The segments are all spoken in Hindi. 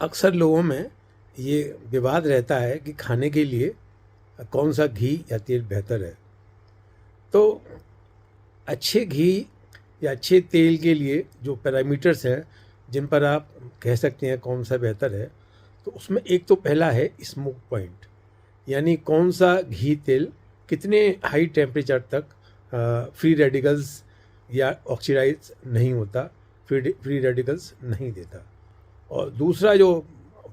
अक्सर लोगों में ये विवाद रहता है कि खाने के लिए कौन सा घी या तेल बेहतर है। तो अच्छे घी या अच्छे तेल के लिए जो पैरामीटर्स हैं जिन पर आप कह सकते हैं कौन सा बेहतर है, तो उसमें एक तो पहला है स्मोक पॉइंट, यानी कौन सा घी तेल कितने हाई टेम्परेचर तक फ्री रेडिकल्स या ऑक्सीडाइज नहीं होता, फ्री रेडिकल्स नहीं देता। और दूसरा जो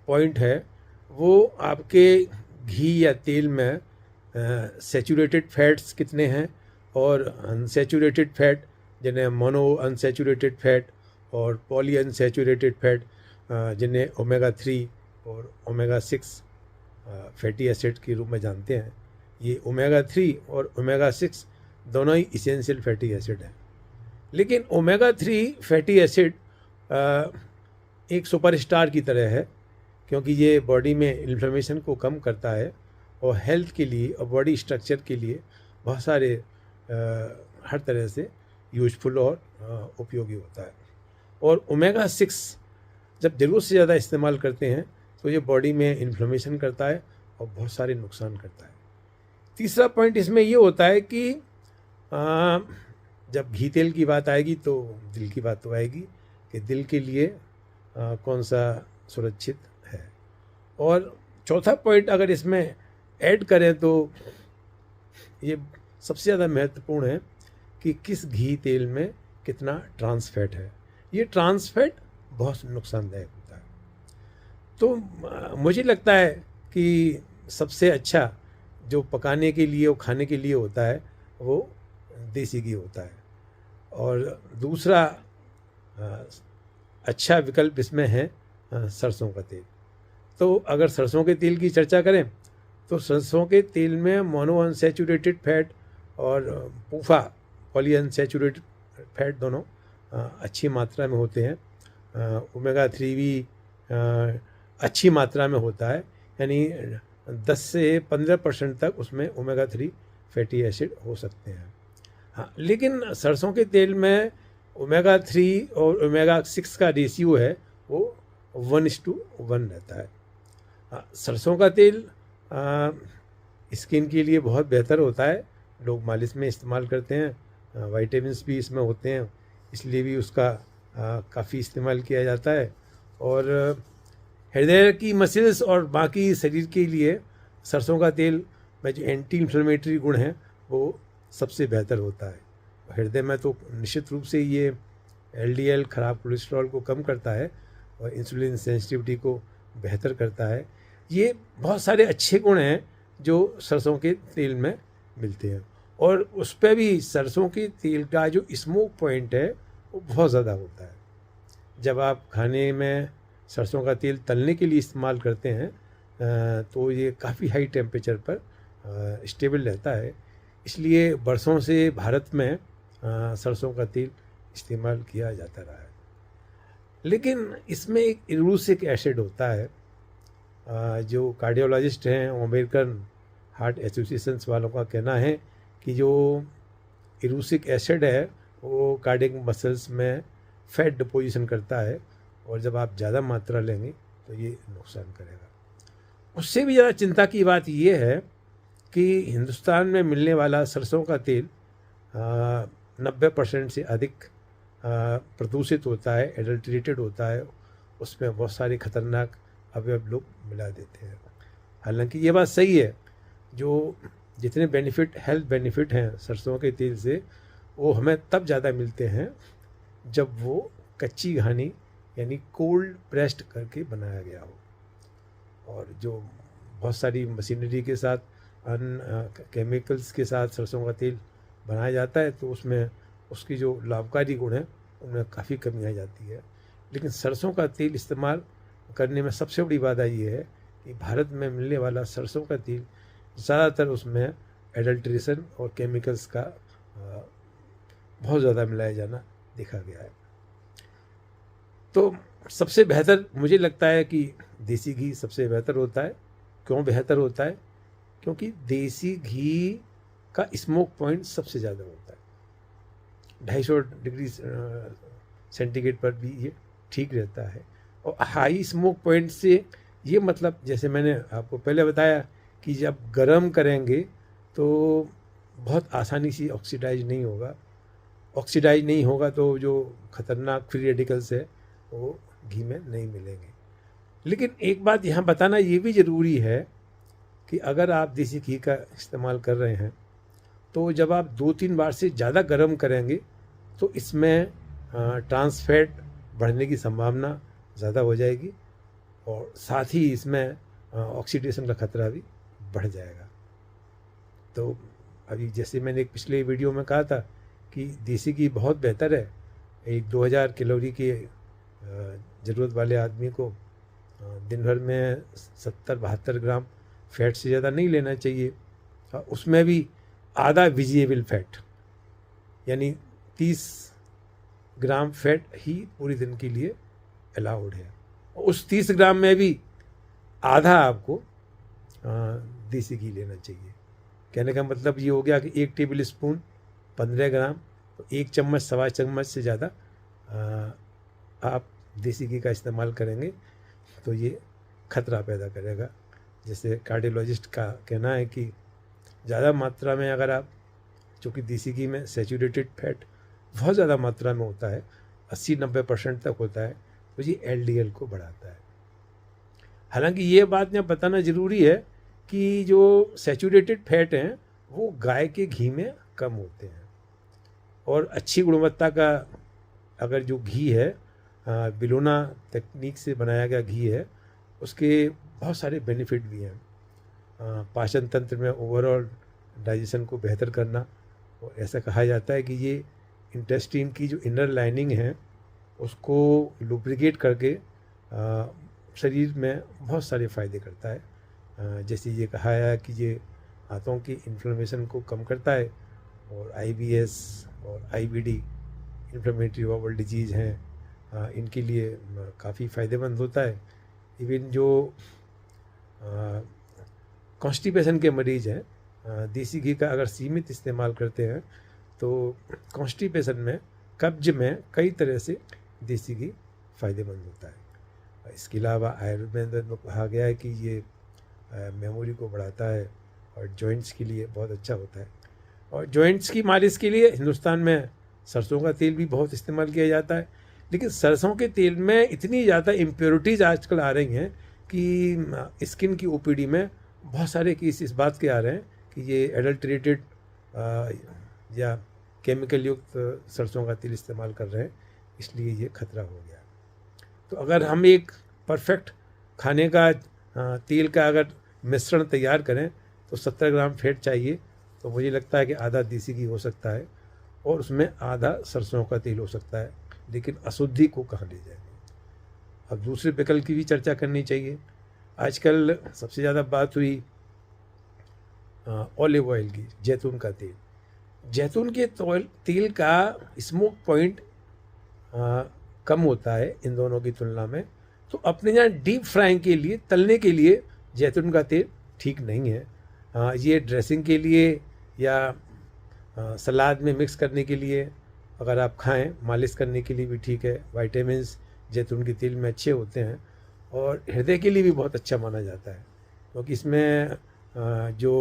पॉइंट है वो आपके घी या तेल में सैचुरेटेड फैट्स कितने हैं और अनसैचुरेटेड फैट, जिन्हें मोनो अनसैचुरेटेड फैट और पॉली अनसैचुरेटेड फैट, जिन्हें ओमेगा 3 और ओमेगा 6 फैटी एसिड के रूप में जानते हैं। ये ओमेगा 3 और ओमेगा 6 दोनों ही इसेंशियल फैटी एसिड हैं। लेकिन ओमेगा 3 फैटी एसिड एक सुपरस्टार की तरह है, क्योंकि ये बॉडी में इन्फ्लेमेशन को कम करता है और हेल्थ के लिए और बॉडी स्ट्रक्चर के लिए बहुत सारे हर तरह से यूजफुल और उपयोगी होता है। और ओमेगा 6 जब ज़रूरत से ज़्यादा इस्तेमाल करते हैं तो ये बॉडी में इन्फ्लेमेशन करता है और बहुत सारे नुकसान करता है। तीसरा पॉइंट इसमें ये होता है कि जब घी तेल की बात आएगी तो दिल की बात तो आएगी कि दिल के लिए कौन सा सुरक्षित है। और चौथा पॉइंट अगर इसमें ऐड करें तो ये सबसे ज़्यादा महत्वपूर्ण है कि किस घी तेल में कितना ट्रांस फैट है। ये ट्रांस फैट बहुत नुकसानदायक होता है। तो मुझे लगता है कि सबसे अच्छा जो पकाने के लिए और खाने के लिए होता है वो देसी घी होता है। और दूसरा अच्छा विकल्प इसमें है सरसों का तेल। तो अगर सरसों के तेल की चर्चा करें तो सरसों के तेल में मोनो अनसैचुरेटेड फैट और पूफा पॉली अनसैचुरेटेड फैट दोनों अच्छी मात्रा में होते हैं। ओमेगा 3 भी अच्छी मात्रा में होता है, यानी 10 से 15% तक उसमें ओमेगा 3 फैटी एसिड हो सकते हैं। हाँ, लेकिन सरसों के तेल में ओमेगा 3 और ओमेगा 6 का रेशियो है वो 1:1 रहता है। सरसों का तेल स्किन के लिए बहुत बेहतर होता है, लोग मालिश में इस्तेमाल करते हैं। विटामिन्स भी इसमें होते हैं, इसलिए भी उसका काफ़ी इस्तेमाल किया जाता है। और हृदय की मसल्स और बाकी शरीर के लिए सरसों का तेल में जो एंटी इन्फ्लेमेटरी गुण हैं वो सबसे बेहतर होता है। हृदय में तो निश्चित रूप से ये एलडीएल खराब कोलेस्ट्रॉल को कम करता है और इंसुलिन सेंसिटिविटी को बेहतर करता है। ये बहुत सारे अच्छे गुण हैं जो सरसों के तेल में मिलते हैं। और उस पर भी सरसों के तेल का जो स्मोक पॉइंट है वो बहुत ज़्यादा होता है। जब आप खाने में सरसों का तेल तलने के लिए इस्तेमाल करते हैं तो ये काफ़ी हाई टेम्परेचर पर स्टेबल रहता है। इसलिए बरसों से भारत में सरसों का तेल इस्तेमाल किया जाता रहा है। लेकिन इसमें एक इरूसिक एसिड होता है, जो कार्डियोलॉजिस्ट हैं, अमेरिकन हार्ट एसोसिएशन वालों का कहना है कि जो इरूसिक एसिड है वो कार्डियक मसल्स में फैट डिपोजिशन करता है और जब आप ज़्यादा मात्रा लेंगे तो ये नुकसान करेगा। उससे भी ज़्यादा चिंता की बात ये है कि हिंदुस्तान में मिलने वाला सरसों का तेल 90% से अधिक प्रदूषित होता है, एडल्ट्रेटेड होता है। उसमें बहुत सारे खतरनाक अवयव लोग मिला देते हैं। हालांकि ये बात सही है, जो जितने बेनिफिट, हेल्थ बेनिफिट हैं सरसों के तेल से, वो हमें तब ज़्यादा मिलते हैं जब वो कच्ची घानी यानी कोल्ड प्रेस्ड करके बनाया गया हो। और जो बहुत सारी मशीनरी के साथ केमिकल्स के साथ सरसों का तेल बनाया जाता है तो उसमें उसकी जो लाभकारी गुण हैं उनमें काफ़ी कमी आ जाती है। लेकिन सरसों का तेल इस्तेमाल करने में सबसे बड़ी बात ये है कि भारत में मिलने वाला सरसों का तेल ज़्यादातर उसमें एडल्ट्रेशन और केमिकल्स का बहुत ज़्यादा मिलाया जाना देखा गया है। तो सबसे बेहतर मुझे लगता है कि देसी घी सबसे बेहतर होता है। क्यों बेहतर होता है? क्योंकि देसी घी का स्मोक पॉइंट सबसे ज़्यादा होता है। 250 डिग्री सेंटीग्रेड पर भी ये ठीक रहता है और हाई स्मोक पॉइंट से ये मतलब, जैसे मैंने आपको पहले बताया कि जब गर्म करेंगे तो बहुत आसानी से ऑक्सीडाइज नहीं होगा। ऑक्सीडाइज नहीं होगा तो जो खतरनाक फ्री रेडिकल्स है वो घी में नहीं मिलेंगे। लेकिन एक बात यहाँ बताना ये भी ज़रूरी है कि अगर आप देसी घी का इस्तेमाल कर रहे हैं तो जब आप 2-3 बार से ज़्यादा गर्म करेंगे तो इसमें ट्रांस फैट बढ़ने की संभावना ज़्यादा हो जाएगी और साथ ही इसमें ऑक्सीडेशन का खतरा भी बढ़ जाएगा। तो अभी जैसे मैंने एक पिछले वीडियो में कहा था कि देसी घी बहुत बेहतर है। एक 2000 कैलोरी की ज़रूरत वाले आदमी को दिन भर में 70-72 ग्राम फैट से ज़्यादा नहीं लेना चाहिए। उसमें भी आधा विजिएबल फैट यानी 30 ग्राम फैट ही पूरे दिन के लिए अलाउड है। उस 30 ग्राम में भी आधा आपको देसी घी लेना चाहिए। कहने का मतलब ये हो गया कि 1 टेबल स्पून 15 ग्राम, तो 1 चम्मच सवा चम्मच से ज़्यादा आप देसी घी का इस्तेमाल करेंगे तो ये खतरा पैदा करेगा। जैसे कार्डियोलॉजिस्ट का कहना है कि ज़्यादा मात्रा में अगर आप, चूँकि देसी घी में सैचुरेटेड फैट बहुत ज़्यादा मात्रा में होता है, 80-90% तक होता है, तो ये एलडीएल को बढ़ाता है। हालांकि ये बात यहाँ बताना ज़रूरी है कि जो सैचुरेटेड फैट हैं वो गाय के घी में कम होते हैं और अच्छी गुणवत्ता का अगर जो घी है, बिलोना तकनीक से बनाया गया घी है, उसके बहुत सारे बेनिफिट भी हैं। पाचन तंत्र में ओवरऑल डाइजेशन को बेहतर करना, और ऐसा कहा जाता है कि ये इंटेस्टाइन की जो इनर लाइनिंग है उसको लुब्रिकेट करके शरीर में बहुत सारे फ़ायदे करता है। जैसे ये कहा है कि ये हाथों की इन्फ्लेमेशन को कम करता है और आईबीएस और आईबीडी इन्फ्लेमेटरी बाउल डिजीज़ हैं, इनके लिए काफ़ी फ़ायदेमंद होता है। इवन जो कॉन्स्टिपेशन के मरीज़ हैं, देसी घी का अगर सीमित इस्तेमाल करते हैं तो कॉन्स्टिपेशन में, कब्ज में कई तरह से देसी घी फ़ायदेमंद होता है। इसके अलावा आयुर्वेद में कहा गया है कि ये मेमोरी को बढ़ाता है और जॉइंट्स के लिए बहुत अच्छा होता है। और जॉइंट्स की मालिश के लिए हिंदुस्तान में सरसों का तेल भी बहुत इस्तेमाल किया जाता है। लेकिन सरसों के तेल में इतनी ज़्यादा इम्प्योरिटीज़ आजकल आ रही हैं कि स्किन की ओपीडी में बहुत सारे केस इस बात के आ रहे हैं कि ये एडल्ट्रेटेड या केमिकल युक्त सरसों का तेल इस्तेमाल कर रहे हैं, इसलिए ये खतरा हो गया। तो अगर हम एक परफेक्ट खाने का तेल का अगर मिश्रण तैयार करें तो 70 ग्राम फैट चाहिए, तो मुझे लगता है कि आधा देसी घी हो सकता है और उसमें आधा सरसों का तेल हो सकता है। लेकिन अशुद्धि को कहाँ ले जाएंगे। अब दूसरे विकल्प की भी चर्चा करनी चाहिए। आजकल सबसे ज़्यादा बात हुई ऑलिव ऑयल की, जैतून का तेल। जैतून के तेल का स्मोक पॉइंट कम होता है इन दोनों की तुलना में, तो अपने यहाँ डीप फ्राइंग के लिए, तलने के लिए जैतून का तेल ठीक नहीं है। ये ड्रेसिंग के लिए या सलाद में मिक्स करने के लिए अगर आप खाएं, मालिश करने के लिए भी ठीक है। विटामिन्स जैतून के तेल में अच्छे होते हैं और हृदय के लिए भी बहुत अच्छा माना जाता है, क्योंकि इसमें जो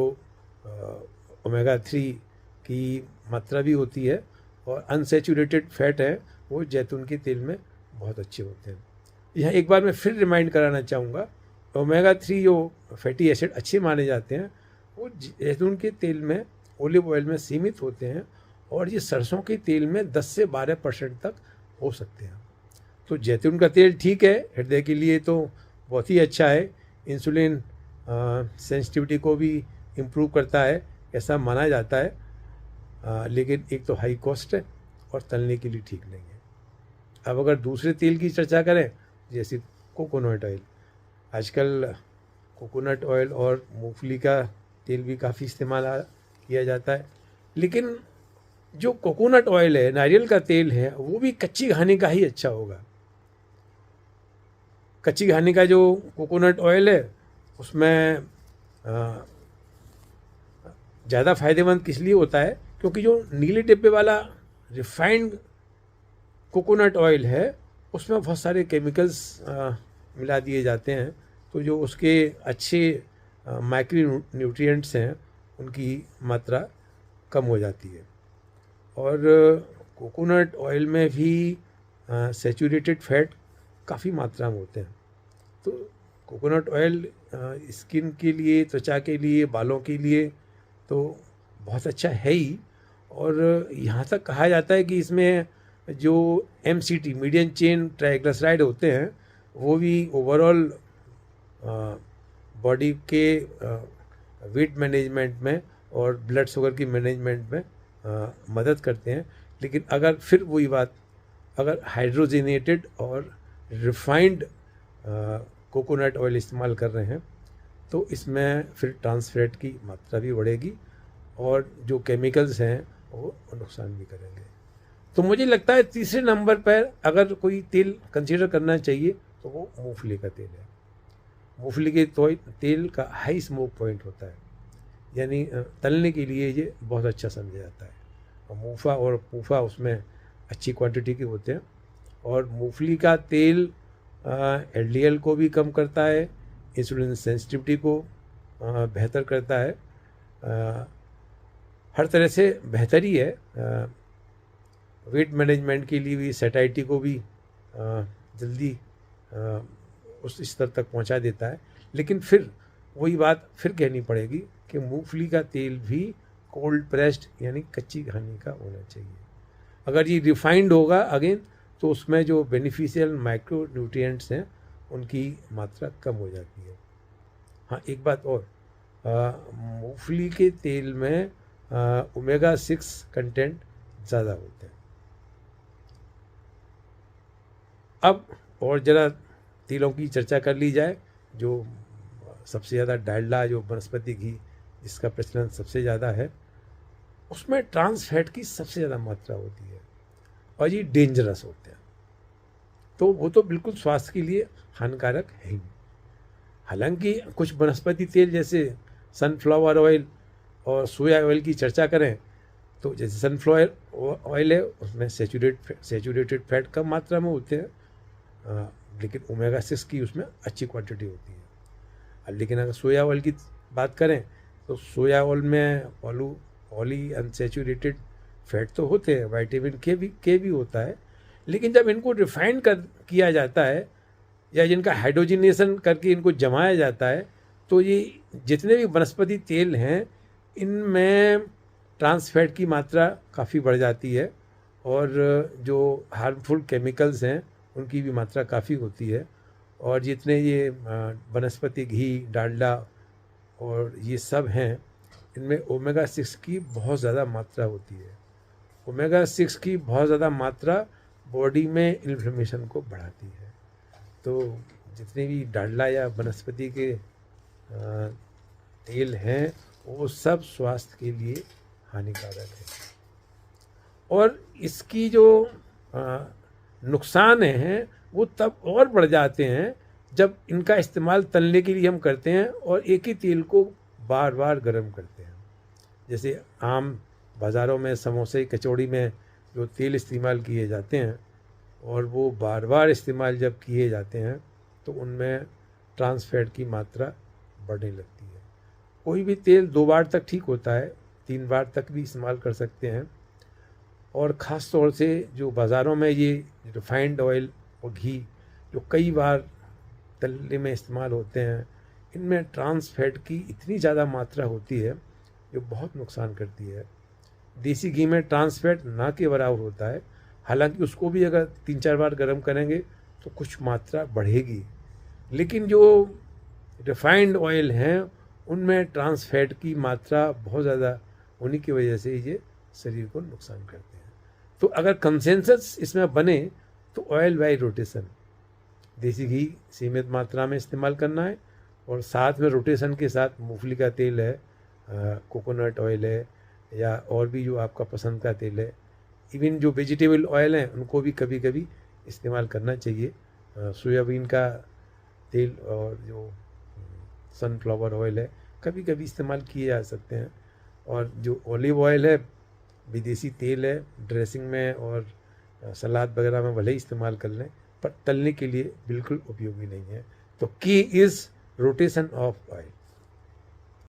ओमेगा 3 की मात्रा भी होती है और अनसैचुरेटेड फैट है वो जैतून के तेल में बहुत अच्छे होते हैं। यहाँ एक बार मैं फिर रिमाइंड कराना चाहूँगा, ओमेगा 3 जो फैटी एसिड अच्छे माने जाते हैं वो जैतून के तेल में, ओलिव ऑयल में सीमित होते हैं और ये सरसों के तेल में 10 से 12% तक हो सकते हैं। तो जैतून का तेल ठीक है, हृदय के लिए तो बहुत ही अच्छा है, इंसुलिन सेंसिटिविटी को भी इम्प्रूव करता है ऐसा माना जाता है। लेकिन एक तो हाई कॉस्ट है और तलने के लिए ठीक नहीं है। अब अगर दूसरे तेल की चर्चा करें, जैसे कोकोनट ऑयल, आजकल कोकोनट ऑयल और मूंगफली का तेल भी काफ़ी इस्तेमाल किया जाता है। लेकिन जो कोकोनट ऑयल है, नारियल का तेल है, वो भी कच्ची घानी का ही अच्छा होगा। कच्ची घानी का जो कोकोनट ऑयल है उसमें ज़्यादा फायदेमंद किस लिए होता है, क्योंकि जो नीले डिब्बे वाला रिफाइंड कोकोनट ऑयल है उसमें बहुत सारे केमिकल्स मिला दिए जाते हैं, तो जो उसके अच्छे माइक्रो न्यूट्रिएंट्स हैं उनकी मात्रा कम हो जाती है। और कोकोनट ऑयल में भी सैचुरेटेड फैट काफ़ी मात्रा में होते हैं। तो कोकोनट ऑयल स्किन के लिए, त्वचा के लिए, बालों के लिए तो बहुत अच्छा है ही। और यहाँ तक कहा जाता है कि इसमें जो MCT मीडियम चेन ट्राइग्लिसराइड होते हैं वो भी ओवरऑल बॉडी के वेट मैनेजमेंट में और ब्लड शुगर की मैनेजमेंट में मदद करते हैं। लेकिन अगर फिर वही बात, अगर हाइड्रोजनेटेड और रिफाइंड कोकोनट ऑयल इस्तेमाल कर रहे हैं तो इसमें फिर ट्रांस फैट की मात्रा भी बढ़ेगी और जो केमिकल्स हैं वो नुकसान भी करेंगे। तो मुझे लगता है तीसरे नंबर पर अगर कोई तेल कंसीडर करना चाहिए तो वो मूंगफली का तेल है। मूंगफली के तेल का हाई स्मोक पॉइंट होता है, यानी तलने के लिए ये बहुत अच्छा समझा जाता है। और मूफा और पूफा उसमें अच्छी क्वांटिटी के होते हैं। और मूंगफली का तेल LDL को भी कम करता है, इंसुलिन सेंसिटिविटी को बेहतर करता है, हर तरह से बेहतर ही है। वेट मैनेजमेंट के लिए भी सैटिस्फाइटी को भी जल्दी उस स्तर तक पहुंचा देता है। लेकिन फिर वही बात फिर कहनी पड़ेगी कि मूंगफली का तेल भी कोल्ड प्रेस्ड यानी कच्ची घानी का होना चाहिए। अगर ये रिफाइंड होगा अगेन तो उसमें जो बेनिफिशियल माइक्रो न्यूट्रिएंट्स हैं उनकी मात्रा कम हो जाती है। हाँ, एक बात और, मूंगफली के तेल में ओमेगा 6 कंटेंट ज़्यादा होते हैं। अब और ज़रा तेलों की चर्चा कर ली जाए। जो सबसे ज़्यादा डालडा, जो वनस्पति घी जिसका प्रचलन सबसे ज़्यादा है, उसमें ट्रांस फैट की सबसे ज़्यादा मात्रा होती है और ये डेंजरस होते हैं। तो वो तो बिल्कुल स्वास्थ्य के लिए हानिकारक है ही। हालांकि कुछ वनस्पति तेल जैसे सनफ्लावर ऑयल और सोया ऑयल की चर्चा करें तो जैसे सनफ्लावर ऑयल है उसमें सेचुरेटेड फैट कम मात्रा में होते हैं, लेकिन ओमेगा 6 की उसमें अच्छी क्वांटिटी होती है। लेकिन अगर सोया ऑयल की बात करें तो सोया ऑयल में पॉली अनसेचुरेटेड फैट तो होते हैं, विटामिन के भी होता है। लेकिन जब इनको रिफाइंड किया जाता है या जिनका हाइड्रोजिनेशन करके इनको जमाया जाता है तो ये जितने भी वनस्पति तेल हैं इनमें ट्रांस फैट की मात्रा काफ़ी बढ़ जाती है और जो हार्मफुल केमिकल्स हैं उनकी भी मात्रा काफ़ी होती है। और जितने ये वनस्पति घी, डालडा और ये सब हैं इनमें ओमेगा 6 की बहुत ज़्यादा मात्रा होती है। ओमेगा 6 की बहुत ज़्यादा मात्रा बॉडी में इन्फ्लेमेशन को बढ़ाती है। तो जितने भी डालडा या वनस्पति के तेल हैं वो सब स्वास्थ्य के लिए हानिकारक है। और इसकी जो नुकसान हैं वो तब और बढ़ जाते हैं जब इनका इस्तेमाल तलने के लिए हम करते हैं और एक ही तेल को बार बार गर्म करते हैं। जैसे आम बाज़ारों में समोसे, कचौड़ी में जो तेल इस्तेमाल किए जाते हैं और वो बार बार इस्तेमाल जब किए जाते हैं तो उनमें ट्रांस फैट की मात्रा बढ़ने लगती है। कोई भी तेल 2 बार तक ठीक होता है, 3 बार तक भी इस्तेमाल कर सकते हैं। और ख़ास तौर से जो बाज़ारों में ये रिफाइंड ऑयल और घी जो कई बार तलने में इस्तेमाल होते हैं, इनमें ट्रांस फैट की इतनी ज़्यादा मात्रा होती है जो बहुत नुकसान करती है। देसी घी में ट्रांस फैट ना के बराबर होता है, हालांकि उसको भी अगर 3-4 बार गर्म करेंगे तो कुछ मात्रा बढ़ेगी। लेकिन जो रिफाइंड ऑयल हैं उनमें ट्रांस फैट की मात्रा बहुत ज़्यादा होने की वजह से ये शरीर को नुकसान करते हैं। तो अगर कंसेंसस इसमें बने तो ऑयल बाय रोटेशन, देसी घी सीमित मात्रा में इस्तेमाल करना है और साथ में रोटेशन के साथ मूंगफली का तेल है, कोकोनट ऑयल है या और भी जो आपका पसंद का तेल है, इवन जो वेजिटेबल ऑयल हैं उनको भी कभी कभी इस्तेमाल करना चाहिए। सोयाबीन का तेल और जो सनफ्लावर ऑयल है कभी कभी इस्तेमाल किए जा सकते हैं। और जो ऑलिव ऑयल है विदेशी तेल है, ड्रेसिंग में और सलाद वगैरह में भले ही इस्तेमाल कर लें पर तलने के लिए बिल्कुल उपयोगी नहीं है। तो की इज़ रोटेशन ऑफ ऑयल।